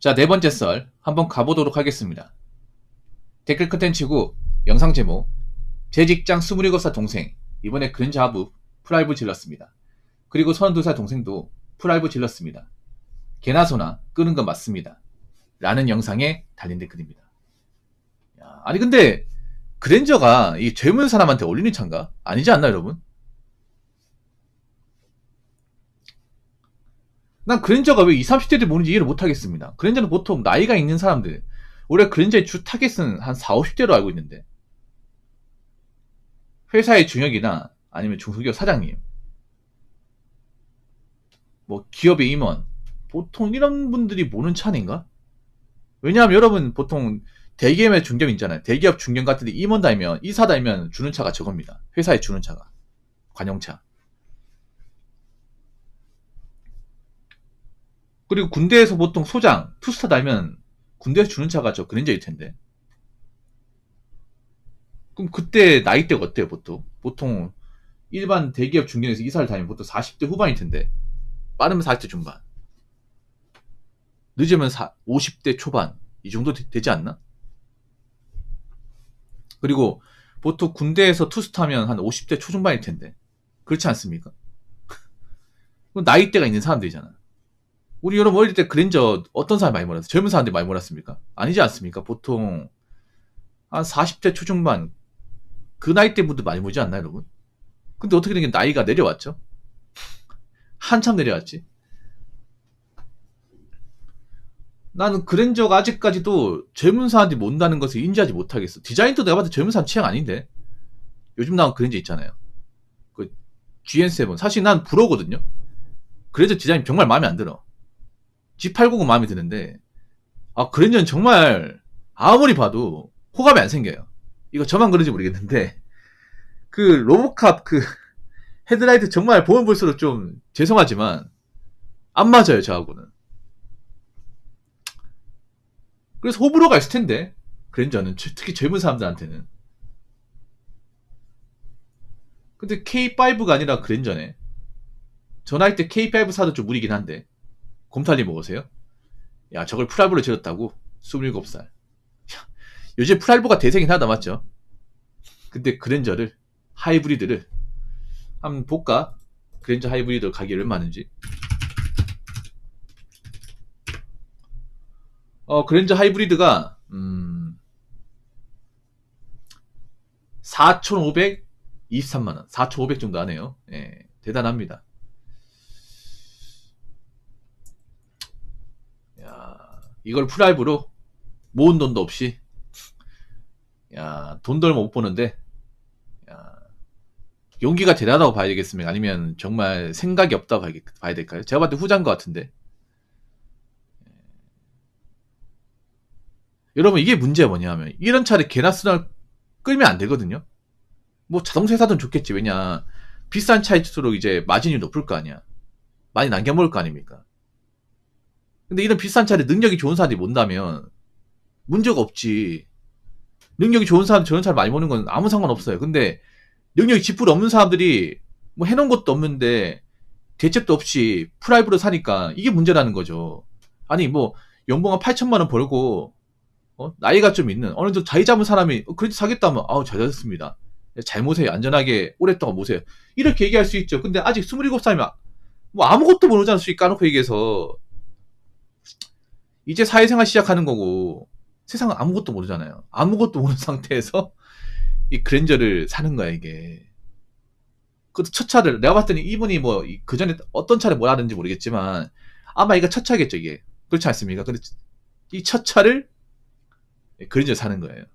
자, 네 번째 썰 한번 가보도록 하겠습니다. 댓글 컨텐츠고 영상 제목 제 직장 27살 동생 이번에 그랜저 하부 풀알부 질렀습니다. 그리고 32살 동생도 풀알부 질렀습니다. 개나 소나 끄는 건 맞습니다. 라는 영상에 달린 댓글입니다. 야, 아니 근데 그랜저가 이 젊은 사람한테 어울리는 차인가? 아니지 않나 여러분? 난 그랜저가 왜 20, 30대들 모르는지 이해를 못하겠습니다. 그랜저는 보통 나이가 있는 사람들, 원래 그랜저의 주 타겟은 한 40, 50대로 알고 있는데 회사의 중역이나 아니면 중소기업 사장님, 뭐 기업의 임원, 보통 이런 분들이 모는 차 아닌가? 왜냐하면 여러분 보통 대기업의 중견 있잖아요. 대기업 중견 같은 데 임원 달면, 이사 달면 주는 차가 저겁니다. 회사에 주는 차가. 관용차. 그리고 군대에서 보통 소장, 투스타 달면 군대에서 주는 차가 저 그랜저일 텐데. 그럼 그때 나이대가 어때요, 보통? 보통 일반 대기업 중견에서 이사를 다니면 보통 40대 후반일 텐데. 빠르면 40대 중반. 늦으면 50대 초반. 이 정도 되지 않나? 그리고 보통 군대에서 투스타면 한 50대 초중반일 텐데. 그렇지 않습니까? 나이대가 있는 사람들이잖아. 우리 여러분 어릴 때 그랜저 어떤 사람이 많이 몰았어요? 젊은 사람들이 많이 몰았습니까? 아니지 않습니까? 보통 한 40대 초중반 그 나이대 분들 많이 모지 않나요, 여러분? 근데 어떻게 된 게 나이가 내려왔죠? 한참 내려왔지. 나는 그랜저가 아직까지도 젊은 사람들이 몬다는 것을 인지하지 못하겠어. 디자인도 내가 봐도 젊은 사람 취향 아닌데. 요즘 나온 그랜저 있잖아요. 그 GN7. 사실 난 불어거든요. 그랜저 디자인 정말 마음에 안 들어. G890 마음에 드는데 그랜저는 정말 아무리 봐도 호감이 안 생겨요. 이거 저만 그런지 모르겠는데 그 로보캅 그 헤드라이트 정말 보면 볼수록 좀 죄송하지만 안 맞아요, 저하고는. 그래서 호불호가 있을 텐데 그랜저는 특히 젊은 사람들한테는. 근데 K5가 아니라 그랜저네. 저 나이 때 K5 사도 좀 무리긴 한데. 곰탈리 먹으세요? 야, 저걸 풀알부로 질렀다고? 27살. 요즘 풀알부가 대세긴 하다, 맞죠? 근데 그랜저를, 하이브리드를 한번 볼까? 그랜저 하이브리드 가격이 얼마인지. 그랜저 하이브리드가 4,523만원, 4,500 정도 하네요. 예, 대단합니다. 야, 이걸 풀알부로 모은 돈도 없이, 야, 돈도 얼마 못 버는데, 야, 용기가 대단하다고 봐야 되겠습니까? 아니면 정말 생각이 없다고 봐야 될까요? 제가 봤을 때 후자인 것 같은데. 여러분, 이게 문제가 뭐냐면, 이런 차를 개나 쓰나 끌면 안 되거든요? 뭐 자동차 회사든 좋겠지. 왜냐, 비싼 차일수록 이제 마진이 높을 거 아니야. 많이 남겨먹을 거 아닙니까? 근데 이런 비싼 차를 능력이 좋은 사람들이 몬다면 문제가 없지. 능력이 좋은 사람이 저런 차를 많이 모는 건 아무 상관없어요. 근데 능력이 지뿔 없는 사람들이 뭐 해놓은 것도 없는데 대책도 없이 프라이브로 사니까 이게 문제라는 거죠. 아니 뭐 연봉 한 8천만 원 벌고 나이가 좀 있는 어느 정도 자리 잡은 사람이 그래도 사겠다면 잘 됐습니다. 잘 모세요. 안전하게 오랫동안 모세요. 이렇게 얘기할 수 있죠. 근데 아직 27살이면 뭐 아무것도 모르잖아. 수익 까놓고 얘기해서. 이제 사회생활 시작하는 거고 세상은 아무것도 모르잖아요. 아무것도 모르는 상태에서 이 그랜저를 사는 거야 이게. 그것도 첫 차를 내가 봤더니 이분이 뭐 그 전에 어떤 차를 몰았는지 모르겠지만 아마 이거 첫 차겠죠 이게. 그렇지 않습니까? 근데 이 첫 차를 그랜저 사는 거예요.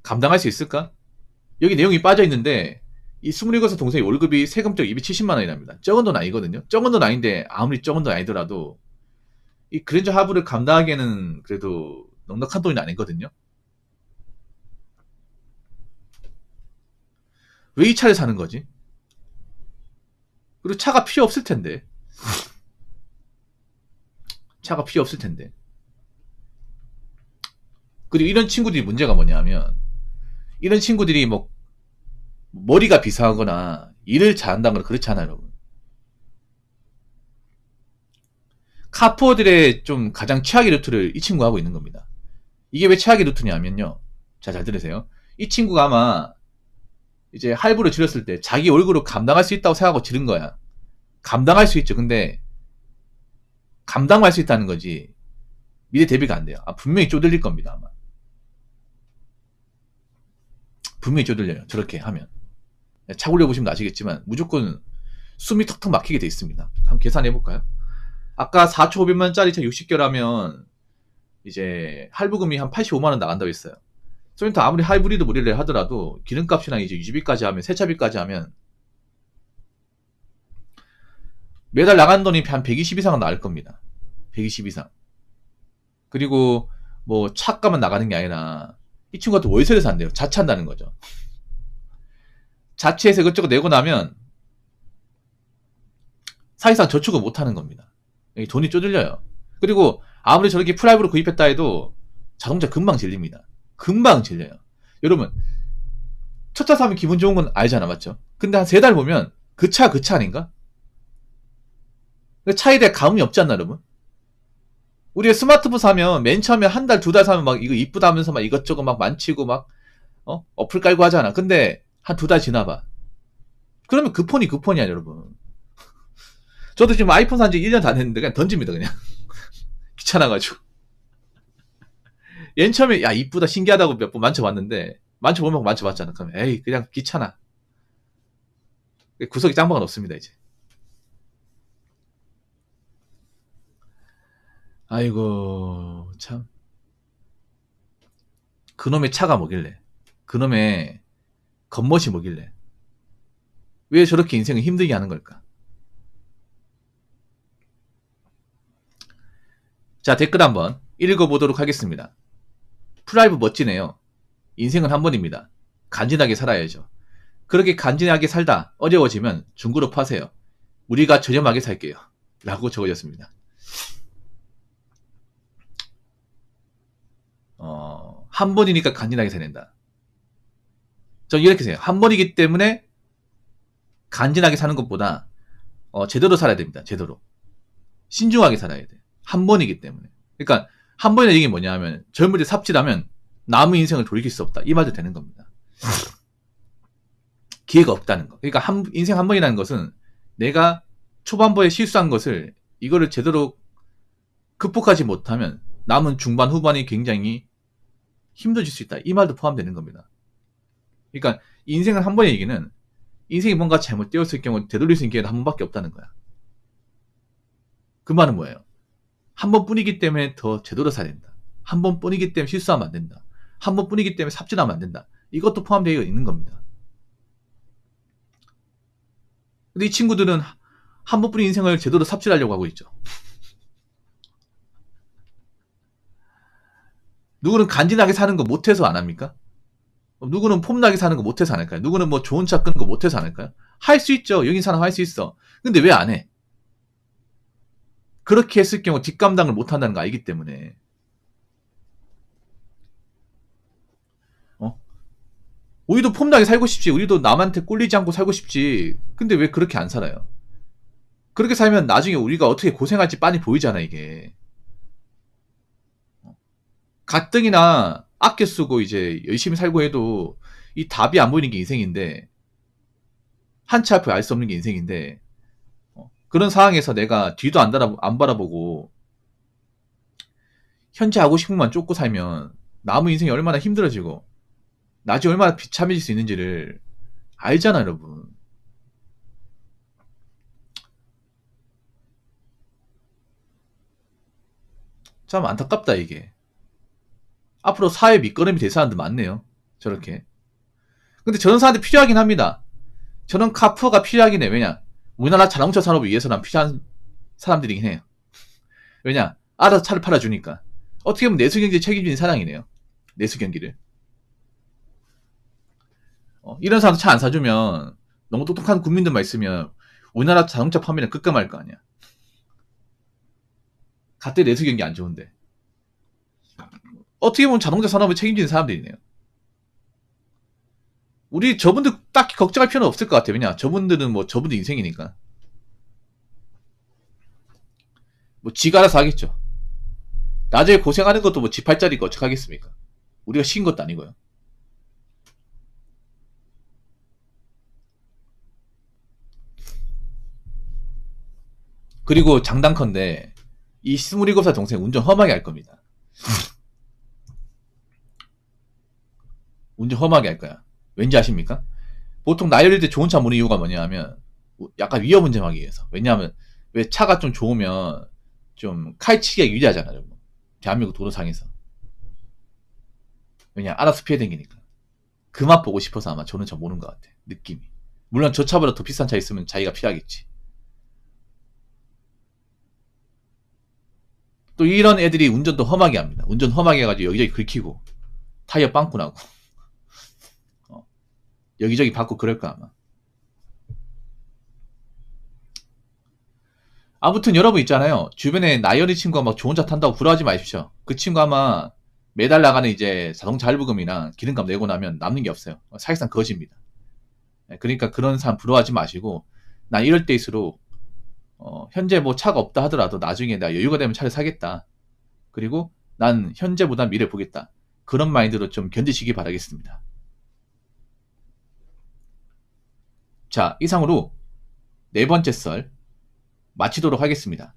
감당할 수 있을까? 여기 내용이 빠져 있는데 이 27살 동생의 월급이 세금적 270만 원이 납니다. 적은 돈 아니거든요. 적은 돈 아닌데 아무리 적은 돈 아니더라도 이 그랜저 하부를 감당하기에는 그래도 넉넉한 돈이 아니거든요. 왜 이 차를 사는 거지? 그리고 차가 필요 없을 텐데. 차가 필요 없을 텐데. 그리고 이런 친구들이 문제가 뭐냐면 이런 친구들이 뭐 머리가 비상하거나 일을 잘한다거나 그렇지 않아요, 여러분. 카푸어들의 좀 가장 최악의 루트를 이 친구가 하고 있는 겁니다. 이게 왜 최악의 루트냐면요. 자, 잘 들으세요. 이 친구가 아마 이제 할부를 지렸을 때 자기 얼굴을 감당할 수 있다고 생각하고 지른 거야. 감당할 수 있죠. 근데 감당할 수 있다는 거지 미래 대비가 안 돼요. 분명히 쪼들릴 겁니다. 아마 분명히 쪼들려요. 저렇게 하면 차 굴려보시면 아시겠지만 무조건 숨이 턱턱 막히게 돼 있습니다. 한번 계산해 볼까요? 아까 4초 500만원짜리 차 60개월 하면 이제 할부금이 한 85만원 나간다고 했어요. 소렌토 아무리 하이브리드 모델을 하더라도 기름값이나 이제 유지비까지 하면 세차비까지 하면 매달 나가는 돈이 한 120 이상은 나갈 겁니다. 120 이상. 그리고 뭐 차값만 나가는 게 아니라 이 친구가 또 월세를 산대요. 자차한다는 거죠. 자취해서 이것저것 내고 나면 사실상 저축을 못하는 겁니다. 돈이 쪼들려요. 그리고 아무리 저렇게 프라이브로 구입했다 해도 자동차 금방 질립니다. 금방 질려요. 여러분 첫 차 사면 기분 좋은 건 알잖아, 맞죠? 근데 한 3달 보면 그 차 아닌가? 차에 대해 감흥이 없지 않나, 여러분? 우리가 스마트폰 사면 맨 처음에 한 달, 2달 사면 막 이거 이쁘다 하면서 막 이것저것 막 만지고 막 어플 깔고 하잖아. 근데 한 2달 지나봐. 그러면 그 폰이야, 여러분. 저도 지금 아이폰 산지 1년 다 됐는데 그냥 던집니다, 그냥. 귀찮아가지고. 맨 처음에 야 이쁘다 신기하다고 몇 번 만져봤는데 만져보면 만져봤잖아. 그럼 에이 그냥 귀찮아. 구석이 짱방은 없습니다 이제. 아이고 참. 그놈의 차가 뭐길래, 그놈의 겉멋이 뭐길래 왜 저렇게 인생을 힘들게 하는 걸까? 자, 댓글 한번 읽어보도록 하겠습니다. 프라이브 멋지네요. 인생은 한 번입니다. 간지나게 살아야죠. 그렇게 간지나게 살다 어려워지면 중고로 파세요. 우리가 저렴하게 살게요. 라고 적어졌습니다. 한 번이니까 간지나게 살린다. 전 이렇게 생각해요. 한 번이기 때문에 간지나게 사는 것보다 제대로 살아야 됩니다. 제대로. 신중하게 살아야 돼. 한 번이기 때문에. 그러니까 한 번이라는 얘기는 뭐냐 하면 젊을 때 삽질하면 남의 인생을 돌이킬 수 없다. 이 말도 되는 겁니다. 기회가 없다는 거. 그러니까 인생 한 번이라는 것은 내가 초반부에 실수한 것을 이거를 제대로 극복하지 못하면 남은 중반 후반이 굉장히 힘들어질 수 있다. 이 말도 포함되는 겁니다. 그러니까 인생은 한 번의 얘기는 인생이 뭔가 잘못되었을 경우 되돌릴 수 있는 기회는 한 번밖에 없다는 거야. 그 말은 뭐예요? 한 번뿐이기 때문에 더 제대로 살아야 된다. 한 번뿐이기 때문에 실수하면 안 된다. 한 번뿐이기 때문에 삽질하면 안 된다. 이것도 포함되어 있는 겁니다. 근데 이 친구들은 한 번뿐인 인생을 제대로 삽질하려고 하고 있죠. 누구는 간지나게 사는 거 못해서 안 합니까? 누구는 폼나게 사는 거 못해서 안 할까요? 누구는 뭐 좋은 차 끄는 거 못해서 안 할까요? 할 수 있죠. 여긴 사람 할 수 있어. 근데 왜 안 해? 그렇게 했을 경우 뒷감당을 못 한다는 거 알기 때문에. 우리도 폼나게 살고 싶지. 우리도 남한테 꼴리지 않고 살고 싶지. 근데 왜 그렇게 안 살아요? 그렇게 살면 나중에 우리가 어떻게 고생할지 빤히 보이잖아, 이게. 가뜩이나 아껴 쓰고 이제 열심히 살고 해도 이 답이 안 보이는 게 인생인데, 한치 앞을 알 수 없는 게 인생인데, 그런 상황에서 내가 뒤도 안 바라보고 현재 하고 싶은 것만 쫓고 살면 남은 인생이 얼마나 힘들어지고 나중에 얼마나 비참해질 수 있는지를 알잖아, 여러분. 참 안타깝다, 이게. 앞으로 사회 밑거름이 될 사람들 많네요. 저렇게. 근데 저런 사람들 필요하긴 합니다. 저런 카푸어가 필요하긴 해. 왜냐? 우리나라 자동차 산업을 위해서는 필요한 사람들이긴 해요. 왜냐? 알아서 차를 팔아주니까. 어떻게 보면 내수경제 책임지는 사장이네요. 내수경기를. 이런 사람도 차 안 사주면 너무 똑똑한 국민들만 있으면 우리나라 자동차 판매는 급감할 거 아니야. 갓대 내수경기 안 좋은데. 어떻게 보면 자동차 산업을 책임지는 사람들이네요. 우리 저분들 딱히 걱정할 필요는 없을 것 같아요. 왜냐? 저분들은 뭐 저분들 인생이니까. 뭐 지가 알아서 하겠죠. 나중에 고생하는 것도 뭐 지 팔자리가 어떡하겠습니까? 우리가 시킨 것도 아니고요. 그리고 장단컨대 이 27살 동생 운전 험하게 할 겁니다. 운전 험하게 할 거야. 왠지 아십니까? 보통 나이 어릴 때 좋은 차 모는 이유가 뭐냐 하면 약간 위험 운전하기 위해서. 왜냐하면 왜 차가 좀 좋으면 좀 칼치기가 유리하잖아요. 대한민국 도로상에서. 왜냐 알아서 피해 댕기니까. 그 맛 보고 싶어서 아마 저는 차 모는 것 같아. 느낌이. 물론 저 차보다 더 비싼 차 있으면 자기가 피하겠지. 또 이런 애들이 운전도 험하게 합니다. 운전 험하게 해가지고 여기저기 긁히고 타이어 빵꾸 나고 여기저기 받고 그럴 거 아마. 아무튼 여러분 있잖아요. 주변에 나이 어린 친구가 막 좋은 차 탄다고 부러워하지 마십시오. 그 친구 아마 매달 나가는 이제 자동차 할부금이랑 기름값 내고 나면 남는 게 없어요. 사실상 거지입니다. 그러니까 그런 사람 부러워하지 마시고 난 이럴 때일수록 현재 뭐 차가 없다 하더라도 나중에 내가 여유가 되면 차를 사겠다. 그리고 난 현재보다 미래 보겠다. 그런 마인드로 좀 견디시기 바라겠습니다. 자, 이상으로 네 번째 썰 마치도록 하겠습니다.